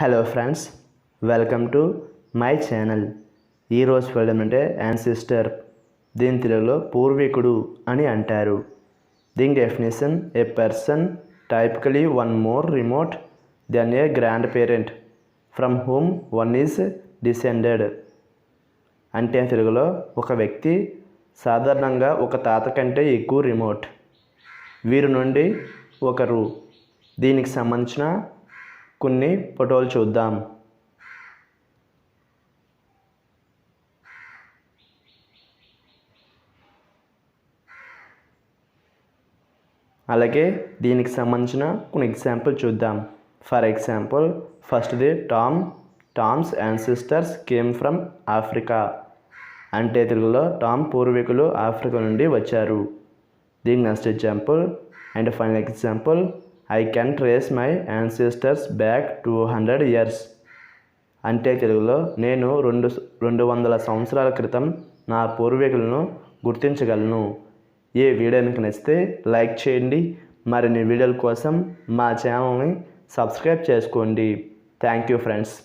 Hello friends, welcome to my channel. ఈరోజు film అంటే ancestor. దీని తెలుగులో పూర్వీకుడు అని అంటారు. దీని definition: a person typically one more remote than a grandparent from whom one is descended. అంటే తెలుగులో ఒక వ్యక్తి సాధారణంగా ఒక తాత కంటే ఎక్కువ రిమోట్, వీరి నుండి ఒకరు. దీనికి సంబంధించిన కొన్ని ఫోటోలు చూద్దాం. అలాగే దీనికి సంబంధించిన కొన్ని ఎగ్జాంపుల్ చూద్దాం. ఫర్ ఎగ్జాంపుల్, ఫస్ట్ది Toms ancestors came from Africa. అంటే తెలుగులో టామ్ పూర్వీకులు ఆఫ్రికా నుండి వచ్చారు. దీని next example and final example, I can trace my ancestors back 200 years. అంటే తెలుగులో నేను 200 సంవత్సరాల క్రితం నా పూర్వీకులను గుర్తించగలను. ఈ వీడియో మీకు నచ్చితే లైక్ చేయండి. మరిన్ని వీడియోల కోసం మా ఛానల్ని సబ్స్క్రైబ్ చేసుకోండి. Thank you friends.